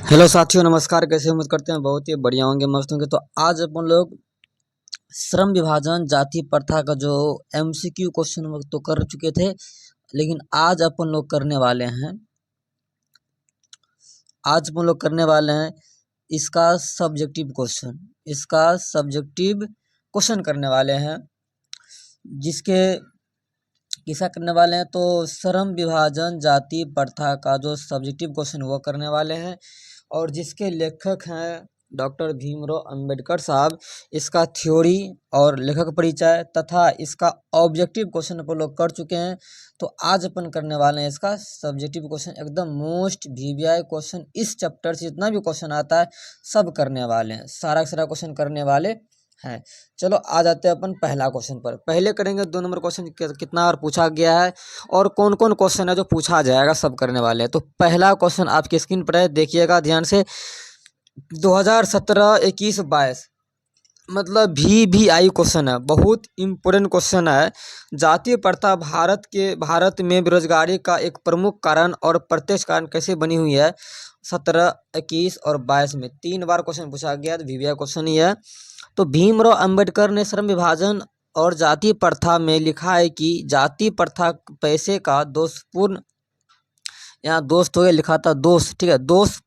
Hello साथियों, नमस्कार। कैसे उम्मीद करते हैं बहुत ही बढ़िया होंगे, मस्त होंगे। तो आज अपन लोग श्रम विभाजन जाति प्रथा का जो एमसीक्यू क्वेश्चन तो कर चुके थे, लेकिन आज अपन लोग करने वाले हैं इसका सब्जेक्टिव क्वेश्चन करने वाले हैं। जिसके किसा करने वाले हैं तो श्रम विभाजन जाति प्रथा का जो सब्जेक्टिव क्वेश्चन वो करने वाले हैं, और जिसके लेखक हैं डॉक्टर भीमराव अंबेडकर साहब। इसका थ्योरी और लेखक परिचय तथा इसका ऑब्जेक्टिव क्वेश्चन अपन लोग कर चुके हैं। तो आज अपन करने वाले हैं इसका सब्जेक्टिव क्वेश्चन, एकदम मोस्ट वीवीआई क्वेश्चन। इस चैप्टर से जितना भी क्वेश्चन आता है सब करने वाले हैं, सारा क्वेश्चन करने वाले हैं। चलो आ जाते हैं अपन पहला क्वेश्चन पर। पहले करेंगे 2 नंबर क्वेश्चन कितना और पूछा गया है और कौन कौन क्वेश्चन है जो पूछा जाएगा, सब करने वाले हैं। तो पहला क्वेश्चन आपकी स्क्रीन पर है, देखिएगा ध्यान से। 2017, 21, 22 मतलब VVI क्वेश्चन है, बहुत इम्पोर्टेंट क्वेश्चन है। जातीय प्रथा भारत में बेरोजगारी का एक प्रमुख कारण और प्रत्यक्ष कारण कैसे बनी हुई है। 17, 21 और 22 में 3 बार क्वेश्चन पूछा गया, तो VVI क्वेश्चन ही है। तो भीमराव अंबेडकर ने श्रम विभाजन और जाति प्रथा में लिखा है कि जाति प्रथा पैसे का दोषपूर्ण, यहाँ दोस्त हो गया, लिखा था दोष, ठीक है, दोष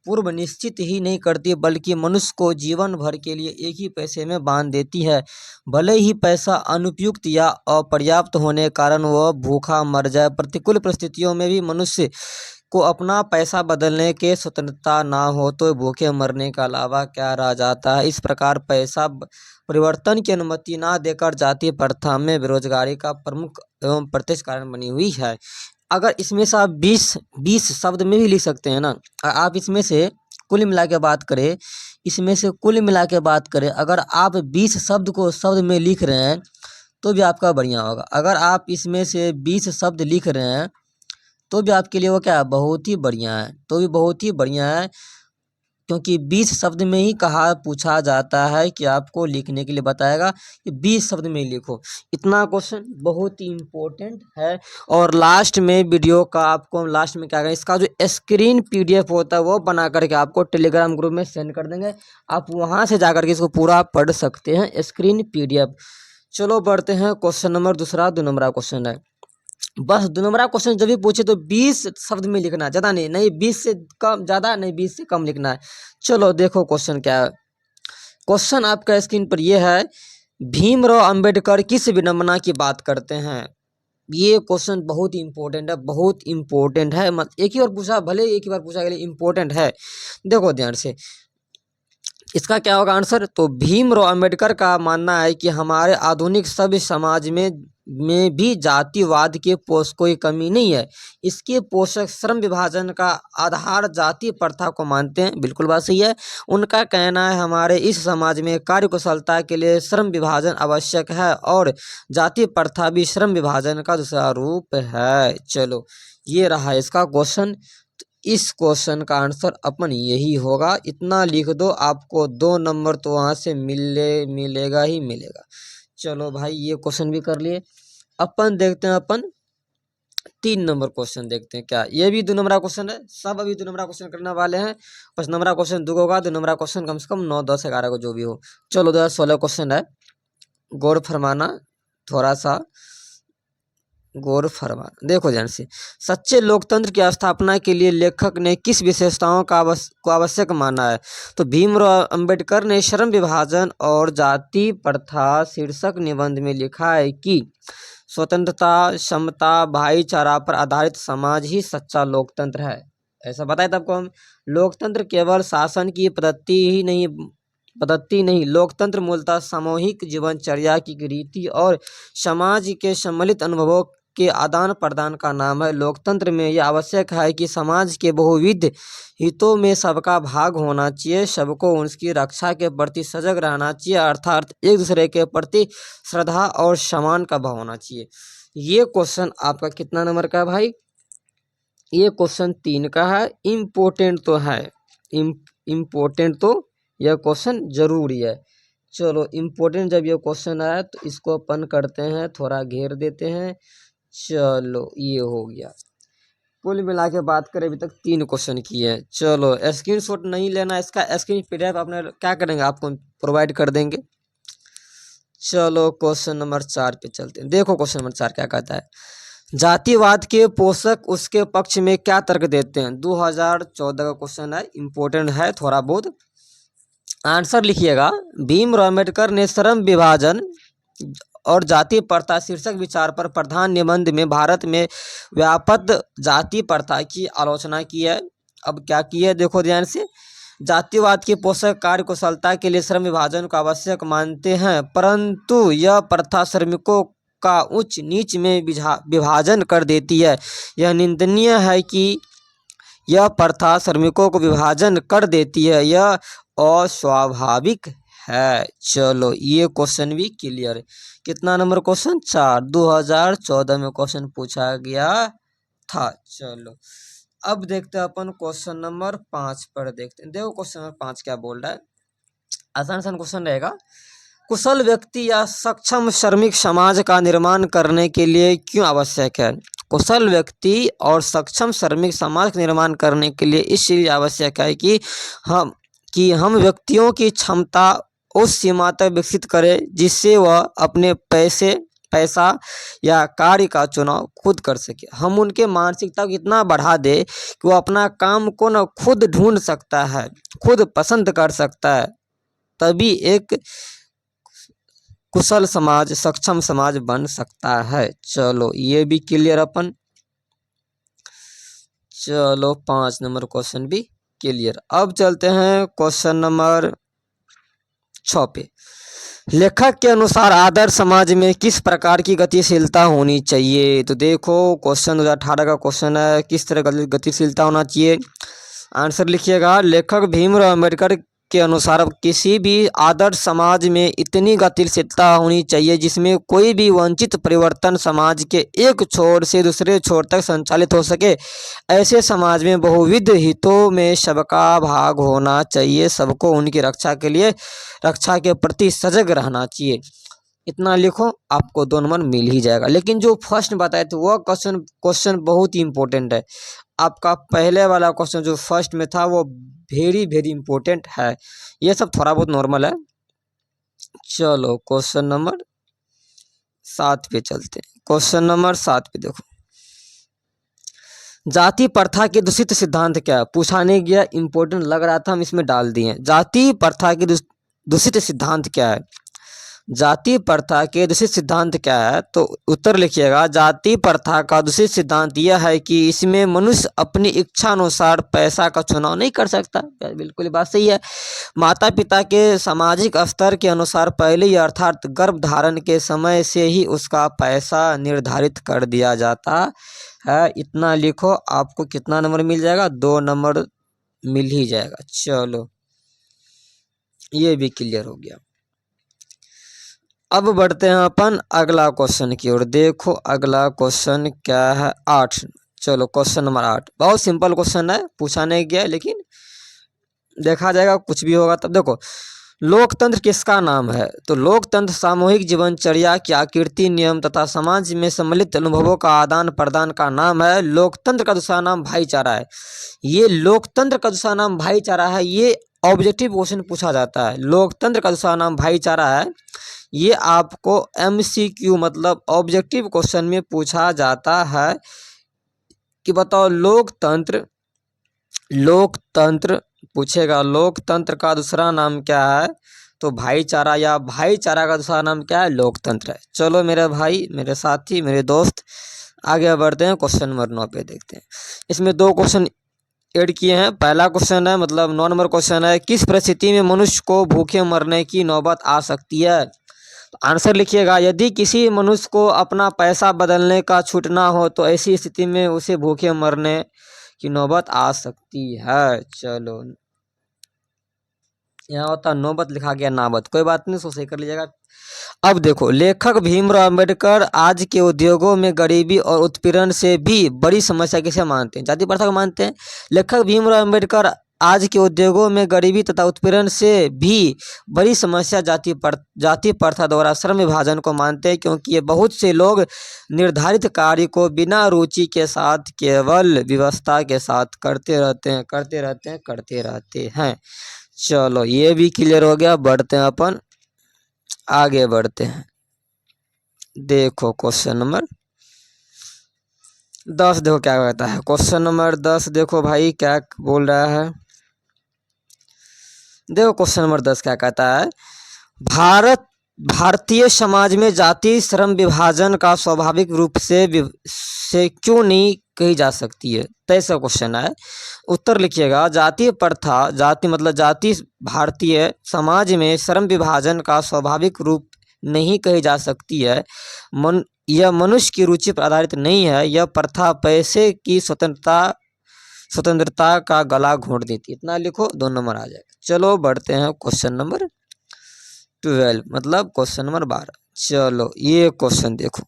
पूर्व निश्चित ही नहीं करती, बल्कि मनुष्य को जीवन भर के लिए एक ही पैसे में बांध देती है। भले ही पैसा अनुपयुक्त या अपर्याप्त होने के कारण वह भूखा मर जाए, प्रतिकूल परिस्थितियों में भी मनुष्य को अपना पैसा बदलने के स्वतंत्रता ना हो तो भूखे मरने के अलावा क्या रह जाता है। इस प्रकार पैसा परिवर्तन की अनुमति ना देकर जातीय प्रथा में बेरोजगारी का प्रमुख एवं प्रत्यक्ष कारण बनी हुई है। अगर इसमें से आप 20 शब्द में भी लिख सकते हैं ना। आप इसमें से कुल मिला के बात करें, अगर आप 20 शब्द को शब्द में लिख रहे हैं तो भी आपका बढ़िया होगा। अगर आप इसमें से 20 शब्द लिख रहे हैं तो भी आपके लिए वो क्या है, बहुत ही बढ़िया है, क्योंकि 20 शब्द में ही पूछा जाता है कि आपको लिखने के लिए बताएगा कि 20 शब्द में ही लिखो। इतना क्वेश्चन बहुत ही इम्पोर्टेंट है। और लास्ट में वीडियो का आपको लास्ट में क्या करें, इसका जो स्क्रीन PDF होता है वो बना करके आपको टेलीग्राम ग्रुप में सेंड कर देंगे। आप वहां से जाकर के इसको पूरा पढ़ सकते हैं, स्क्रीन PDF। चलो बढ़ते हैं क्वेश्चन नंबर दूसरा, 2 नंबर क्वेश्चन है। बस 2 नंबर क्वेश्चन जब भी पूछे तो 20 शब्द में लिखना है, ज़्यादा नहीं 20 से कम, ज़्यादा नहीं 20 से कम लिखना है। चलो देखो क्वेश्चन क्या है। क्वेश्चन आपका स्क्रीन पर ये है, भीमराव अंबेडकर किस विडंबना की बात करते हैं। ये क्वेश्चन बहुत इम्पोर्टेंट है। मत एक ही बार पूछा, भले एक ही बार पूछा गया, इम्पोर्टेंट है। देखो ध्यान से, इसका क्या होगा आंसर। तो भीमराव अंबेडकर का मानना है कि हमारे आधुनिक सभ्य समाज में भी जातिवाद के कोई कमी नहीं है। इसके पोषक श्रम विभाजन का आधार जाति प्रथा को मानते हैं। बिल्कुल बात सही है। उनका कहना है हमारे इस समाज में कार्यकुशलता के लिए श्रम विभाजन आवश्यक है और जाति प्रथा भी श्रम विभाजन का दूसरा रूप है। चलो ये रहा इसका क्वेश्चन। इस क्वेश्चन का आंसर अपन यही होगा। इतना लिख दो, आपको 2 नंबर तो वहां से मिलेगा ही मिलेगा। चलो भाई ये क्वेश्चन भी कर लिए। अपन देखते हैं 3 नंबर क्वेश्चन देखते हैं क्या। ये भी 2 नंबर क्वेश्चन है, सब अभी 2 नंबर क्वेश्चन करने वाले हैं। 5 नंबर क्वेश्चन 2 होगा, 2 नंबर क्वेश्चन कम से कम 9, 10, 11 को जो भी हो। चलो 2016 क्वेश्चन है, गौर फरमाना, थोड़ा सा गौर फरमाना। देखो ध्यान से, सच्चे लोकतंत्र की स्थापना के लिए लेखक ने किस विशेषताओं को आवश्यक माना है। तो भीमराव अंबेडकर ने श्रम विभाजन और जाति प्रथा शीर्षक निबंध में लिखा है कि स्वतंत्रता, समता, भाईचारा पर आधारित समाज ही सच्चा लोकतंत्र है। ऐसा बताया था आपको हम। लोकतंत्र केवल शासन की पद्धति नहीं, लोकतंत्र मूलतः सामूहिक जीवनचर्या की रीति और समाज के सम्मिलित अनुभवों के आदान प्रदान का नाम है। लोकतंत्र में यह आवश्यक है कि समाज के बहुविध हितों में सबका भाग होना चाहिए, सबको उसकी रक्षा के प्रति सजग रहना चाहिए, अर्थात एक दूसरे के प्रति श्रद्धा और सम्मान का भाव होना चाहिए। ये क्वेश्चन आपका कितना नंबर का है भाई। ये क्वेश्चन 3 का है। इम्पोर्टेंट तो है, इम्पोर्टेंट तो यह क्वेश्चन जरूरी है। चलो इम्पोर्टेंट जब ये क्वेश्चन आया तो इसको अपन करते हैं, थोड़ा घेर देते हैं। चलो ये हो गया। कुल मिला के बात करें अभी तक 3 क्वेश्चन किए हैं। चलो स्क्रीनशॉट नहीं लेना, इसका स्क्रीन पीडीएफ अपने क्या करेंगे, आपको प्रोवाइड कर देंगे। चलो क्वेश्चन नंबर 4 पे चलते हैं। देखो क्वेश्चन नंबर 4 क्या कहता है, जातिवाद के पोषक उसके पक्ष में क्या तर्क देते हैं। 2014 का क्वेश्चन है, इंपॉर्टेंट है थोड़ा बहुत। आंसर लिखिएगा, भीमराव अम्बेडकर ने श्रम विभाजन और जाति प्रथा शीर्षक विचार पर प्रधान निबंध में भारत में व्याप्त जाति प्रथा की आलोचना की है। अब क्या की है देखो ध्यान से, जातिवाद के पोषक कार्य कुशलता के लिए श्रम विभाजन को आवश्यक मानते हैं, परंतु यह प्रथा श्रमिकों का उच्च नीच में विभाजन कर देती है। यह निंदनीय है कि यह प्रथा श्रमिकों को विभाजन कर देती है, यह अस्वाभाविक है। चलो ये क्वेश्चन भी क्लियर है। कितना नंबर क्वेश्चन, 4, 2014 में क्वेश्चन पूछा गया था। चलो अब देखते हैं अपन क्वेश्चन नंबर 5 पर देखते हैं। देखो क्वेश्चन नंबर 5 क्या बोल रहा है, आसान क्वेश्चन रहेगा। कुशल व्यक्ति या सक्षम श्रमिक समाज का निर्माण करने के लिए क्यों आवश्यक है। कुशल व्यक्ति और सक्षम श्रमिक समाज का निर्माण करने के लिए इसलिए आवश्यक है कि हम व्यक्तियों की क्षमता उस सीमा तक विकसित करें जिससे वह अपने पैसा या कार्य का चुनाव खुद कर सके। हम उनके मानसिकता को इतना बढ़ा दे कि वो अपना काम को न खुद ढूंढ सकता है, खुद पसंद कर सकता है, तभी एक कुशल समाज, सक्षम समाज बन सकता है। चलो ये भी क्लियर अपन। चलो 5 नंबर क्वेश्चन भी क्लियर। अब चलते हैं क्वेश्चन नंबर 6 पे। लेखक के अनुसार आदर्श समाज में किस प्रकार की गतिशीलता होनी चाहिए। तो देखो क्वेश्चन 2018 का क्वेश्चन है, किस तरह का गतिशीलता होना चाहिए। आंसर लिखिएगा, लेखक भीमराव अम्बेडकर के अनुसार किसी भी आदर्श समाज में इतनी गतिशीलता होनी चाहिए जिसमें कोई भी वंचित परिवर्तन समाज के एक छोर से दूसरे छोर तक संचालित हो सके। ऐसे समाज में बहुविध हितों में सबका भाग होना चाहिए, सबको उनकी रक्षा के प्रति सजग रहना चाहिए। इतना लिखो, आपको 2 नंबर मिल ही जाएगा। लेकिन जो फर्स्ट बताए थे वो क्वेश्चन बहुत ही इंपॉर्टेंट है। आपका पहले वाला क्वेश्चन जो फर्स्ट में था वो वेरी वेरी इंपॉर्टेंट है, ये सब थोड़ा बहुत नॉर्मल है। चलो क्वेश्चन नंबर 7 पे चलते हैं। क्वेश्चन नंबर 7 पे देखो, जाति प्रथा के दूषित सिद्धांत क्या है। पूछा नहीं गया, इंपॉर्टेंट लग रहा था, हम इसमें डाल दिए। जाति प्रथा के दूषित सिद्धांत क्या है। जाति प्रथा के दूषित सिद्धांत क्या है, तो उत्तर लिखिएगा, जाति प्रथा का दूषित सिद्धांत यह है कि इसमें मनुष्य अपनी इच्छा अनुसार पैसा का चुनाव नहीं कर सकता। बिल्कुल बात सही है। माता पिता के सामाजिक स्तर के अनुसार पहले ही अर्थात गर्भ धारण के समय से ही उसका पैसा निर्धारित कर दिया जाता है। इतना लिखो, आपको कितना नंबर मिल जाएगा, 2 नंबर मिल ही जाएगा। चलो ये भी क्लियर हो गया। अब बढ़ते हैं अपन अगला क्वेश्चन की ओर। देखो अगला क्वेश्चन क्या है, 8। चलो क्वेश्चन नंबर 8 बहुत सिंपल क्वेश्चन है, पूछा नहीं गया लेकिन देखा जाएगा, कुछ भी होगा तब। देखो, लोकतंत्र किसका नाम है। तो लोकतंत्र सामूहिक जीवनचर्या की आकृति, नियम तथा समाज में सम्मिलित अनुभवों का आदान प्रदान का नाम है। लोकतंत्र का दूसरा नाम भाईचारा है। ये लोकतंत्र का दूसरा नाम भाईचारा है, ये ऑब्जेक्टिव क्वेश्चन पूछा जाता है। लोकतंत्र का दूसरा नाम भाईचारा है, ये आपको MCQ मतलब ऑब्जेक्टिव क्वेश्चन में पूछा जाता है कि बताओ लोकतंत्र पूछेगा, लोकतंत्र का दूसरा नाम क्या है। तो भाईचारा, या भाईचारा का दूसरा नाम क्या है, लोकतंत्र है। चलो मेरे भाई, मेरे साथी, मेरे दोस्त, आगे बढ़ते हैं। क्वेश्चन नंबर 9 पे देखते हैं। इसमें 2 क्वेश्चन ऐड किए हैं। पहला क्वेश्चन है, मतलब 9 नंबर क्वेश्चन है, किस परिस्थिति में मनुष्य को भूखे मरने की नौबत आ सकती है। तो आंसर लिखिएगा, यदि किसी मनुष्य को अपना पैसा बदलने का छूटना हो तो ऐसी स्थिति में उसे भूखे मरने की नौबत आ सकती है। चलो यहाँ होता नौबत, लिखा गया नाबत, कोई बात नहीं, सो सही कर लीजिएगा। अब देखो, लेखक भीमराव अम्बेडकर आज के उद्योगों में गरीबी और उत्पीड़न से भी बड़ी समस्या किसे मानते हैं, जाति प्रथा को मानते हैं। लेखक भीमराव अम्बेडकर आज के उद्योगों में गरीबी तथा उत्पीड़न से भी बड़ी समस्या जाति प्रथा द्वारा श्रम विभाजन को मानते हैं, क्योंकि ये बहुत से लोग निर्धारित कार्य को बिना रुचि के साथ केवल व्यवस्था के साथ करते रहते हैं। चलो ये भी क्लियर हो गया। बढ़ते हैं अपन आगे बढ़ते हैं। देखो क्वेश्चन नंबर 10 देखो क्या कहता है। क्वेश्चन नंबर 10 देखो भाई क्या बोल रहा है। देखो क्वेश्चन नंबर 10 क्या कहता है। भारतीय समाज में जाति श्रम विभाजन का स्वाभाविक रूप से क्यों नहीं कही जा सकती है। तैसा क्वेश्चन है। उत्तर लिखिएगा। जाति प्रथा, जाति मतलब जाति भारतीय समाज में श्रम विभाजन का स्वाभाविक रूप नहीं कही जा सकती है। यह मनुष्य की रुचि पर आधारित नहीं है। यह प्रथा पैसे की स्वतंत्रता का गला घोंट देती है। इतना लिखो, 2 नंबर आ जाएगा। चलो बढ़ते हैं क्वेश्चन नंबर 12 मतलब क्वेश्चन नंबर 12। चलो ये क्वेश्चन देखो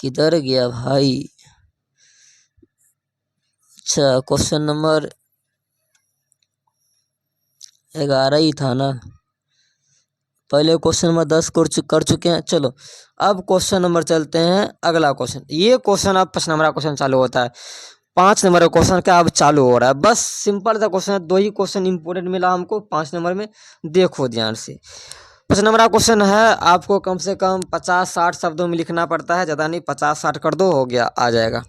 किधर गया भाई। अच्छा क्वेश्चन नंबर 11 ही था ना। पहले क्वेश्चन नंबर 10 कर चुके हैं। चलो अब क्वेश्चन नंबर चलते हैं अगला क्वेश्चन। ये क्वेश्चन अब 5 नंबर का क्वेश्चन चालू होता है। 5 नंबर का क्वेश्चन क्या अब चालू हो रहा है। बस सिंपल सा क्वेश्चन है। 2 ही क्वेश्चन इंपोर्टेंट मिला हमको 5 नंबर में। देखो ध्यान से। 5 नंबर का क्वेश्चन है। आपको कम से कम 50-60 शब्दों में लिखना पड़ता है, ज़्यादा नहीं। 50-60 कर दो, हो गया, आ जाएगा।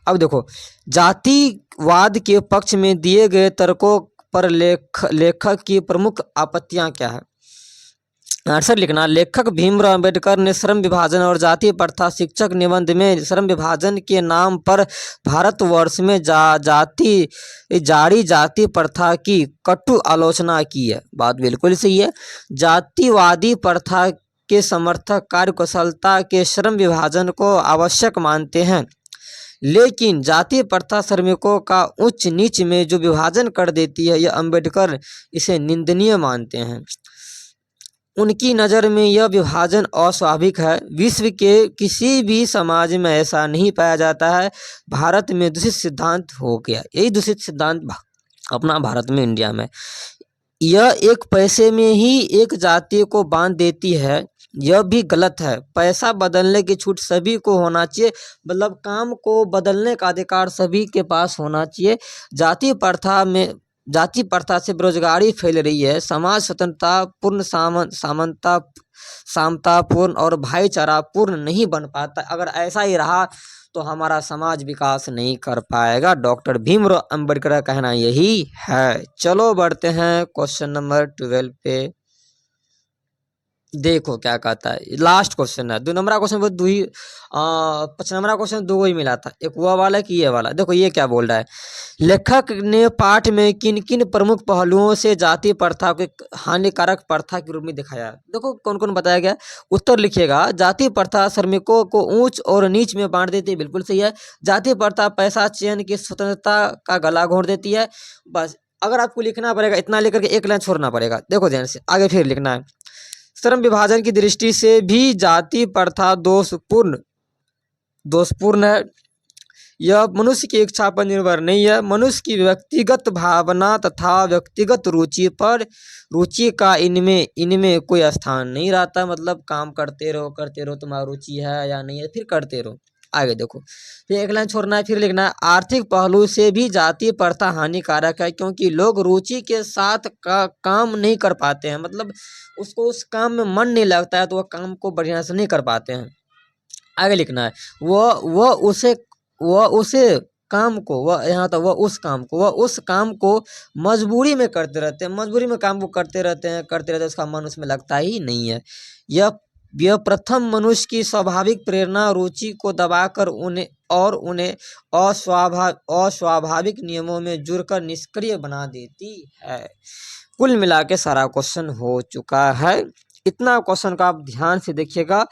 अब देखो जातिवाद के पक्ष में दिए गए तर्कों पर लेखक की प्रमुख आपत्तियां क्या है। आंसर लिखना। लेखक भीमराव अंबेडकर ने श्रम विभाजन और जाति प्रथा शिक्षक निबंध में श्रम विभाजन के नाम पर भारतवर्ष में जारी जाति प्रथा की कटु आलोचना की है। बात बिल्कुल सही है। जातिवादी प्रथा के समर्थक कार्यकुशलता के श्रम विभाजन को आवश्यक मानते हैं, लेकिन जाति प्रथा श्रमिकों का उच्च नीच में जो विभाजन कर देती है, यह अंबेडकर इसे निंदनीय मानते हैं। उनकी नज़र में यह विभाजन अस्वाभाविक है। विश्व के किसी भी समाज में ऐसा नहीं पाया जाता है। भारत में दूषित सिद्धांत हो गया। यही दूषित सिद्धांत अपना भारत में, इंडिया में। यह एक पैसे में ही एक जाति को बांध देती है। यह भी गलत है। पैसा बदलने की छूट सभी को होना चाहिए, मतलब काम को बदलने का अधिकार सभी के पास होना चाहिए। जाति प्रथा से बेरोजगारी फैल रही है। समाज स्वतंत्रता पूर्ण, समतापूर्ण और भाईचारा पूर्ण नहीं बन पाता। अगर ऐसा ही रहा तो हमारा समाज विकास नहीं कर पाएगा। डॉक्टर भीमराव अंबेडकर का कहना यही है। चलो बढ़ते हैं क्वेश्चन नंबर 12 पे। देखो क्या कहता है। लास्ट क्वेश्चन है। 2 नंबर का क्वेश्चन 5 नंबर का क्वेश्चन 2 ही मिला था, एक वो वाला कि ये वाला। देखो ये क्या बोल रहा है। लेखक ने पाठ में किन किन प्रमुख पहलुओं से जाति प्रथा को हानिकारक प्रथा के रूप में दिखाया। देखो कौन कौन बताया गया। उत्तर लिखिएगा। जाति प्रथा श्रमिकों को ऊंच और नीच में बांट देती है। बिल्कुल सही है। जाति प्रथा पैसा चयन की स्वतंत्रता का गला घोंट देती है। बस अगर आपको लिखना पड़ेगा इतना लेकर के एक लाइन छोड़ना पड़ेगा। देखो ध्यान से आगे फिर लिखना है। श्रम विभाजन की दृष्टि से भी जाति प्रथा दोषपूर्ण है। यह मनुष्य की इच्छा पर निर्भर नहीं है। मनुष्य की व्यक्तिगत भावना तथा व्यक्तिगत रुचि का इनमें कोई स्थान नहीं रहता। मतलब काम करते रहो, तुम्हारा रुचि है या नहीं है, फिर करते रहो। आगे देखो, फिर एक लाइन छोड़ना है, फिर लिखना है। आर्थिक पहलू से भी जाति प्रथा हानिकारक है, क्योंकि लोग रुचि के साथ काम नहीं कर पाते हैं। मतलब उसको उस काम में मन नहीं लगता है, तो वह काम को बढ़िया से नहीं कर पाते हैं। आगे लिखना है। वह उस काम को मजबूरी में करते रहते हैं। मजबूरी में काम को करते रहते हैं, उसका मन उसमें लगता ही नहीं है। यह प्रथम मनुष्य की स्वाभाविक प्रेरणा रुचि को दबाकर उन्हें अस्वाभाविक नियमों में जुड़कर निष्क्रिय बना देती है। कुल मिला के सारा क्वेश्चन हो चुका है। इतना क्वेश्चन का आप ध्यान से देखिएगा,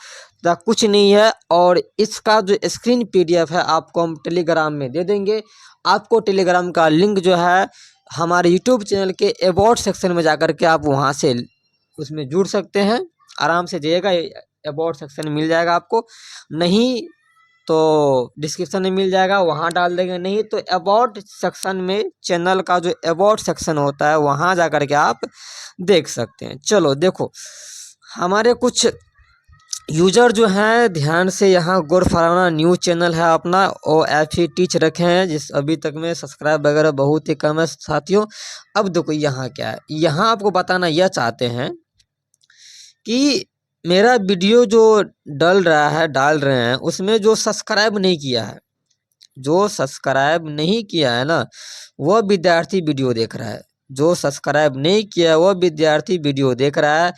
कुछ नहीं है। और इसका जो स्क्रीन PDF है आपको हम टेलीग्राम में दे देंगे। आपको टेलीग्राम का लिंक जो है हमारे यूट्यूब चैनल के अबाउट सेक्शन में जाकर के आप वहां से उसमें जुड़ सकते हैं। आराम से जाइएगा, अबाउट सेक्शन मिल जाएगा आपको। नहीं तो डिस्क्रिप्शन में मिल जाएगा, वहाँ डाल देंगे। नहीं तो अबाउट सेक्शन में, चैनल का जो अबाउट सेक्शन होता है वहाँ जा कर के आप देख सकते हैं। चलो देखो, हमारे कुछ यूजर जो हैं ध्यान से यहाँ गौर फरमाना, न्यूज़ चैनल है अपना, और FE टीच रखे हैं, जिस अभी तक में सब्सक्राइब वगैरह बहुत ही कम है साथियों। अब देखो यहाँ क्या है, यहाँ आपको बताना यह चाहते हैं कि मेरा वीडियो जो डाल रहे हैं उसमें जो सब्सक्राइब नहीं किया है, जो सब्सक्राइब नहीं किया है ना, वह विद्यार्थी वीडियो देख रहा है। जो सब्सक्राइब नहीं किया है वह विद्यार्थी वीडियो देख रहा है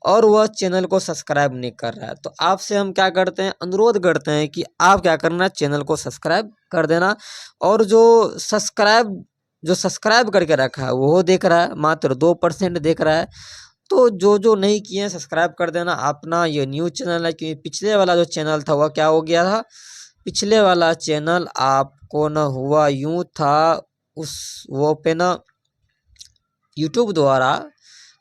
और वह चैनल को सब्सक्राइब नहीं कर रहा है। तो आपसे हम क्या करते हैं, अनुरोध करते हैं कि आप क्या करना, चैनल को सब्सक्राइब कर देना। और जो सब्सक्राइब करके रखा है वो देख रहा है, मात्र 2% देख रहा है। तो जो नहीं किए हैं सब्सक्राइब कर देना अपना। ये न्यूज़ चैनल है, क्योंकि पिछले वाला जो चैनल था वह क्या हो गया था, पिछले वाला चैनल आपको न हुआ यूं था, वो पे ना यूट्यूब द्वारा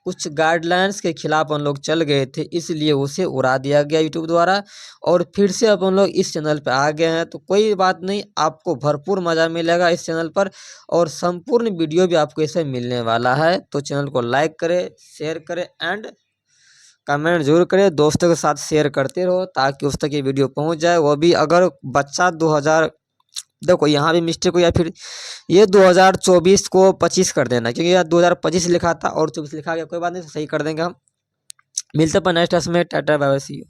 कुछ गाइडलाइंस के खिलाफ हम लोग चल गए थे, इसलिए उसे उड़ा दिया गया यूट्यूब द्वारा। और फिर से अपन लोग इस चैनल पे आ गए हैं, तो कोई बात नहीं, आपको भरपूर मज़ा मिलेगा इस चैनल पर, और संपूर्ण वीडियो भी आपको इससे मिलने वाला है। तो चैनल को लाइक करें, शेयर करें एंड कमेंट जरूर करें, दोस्तों के साथ शेयर करते रहो ताकि उस तक ये वीडियो पहुंच जाए। वो भी अगर बच्चा 2000, देखो यहाँ भी मिस्टेक हो, या फिर ये 2024 को 25 कर देना, क्योंकि यहाँ 2025 लिखा था और 24 लिखा गया। कोई बात नहीं, सही कर देंगे हम। मिलते हैं नेक्स्ट क्लास में। Ta ta bye bye, see you.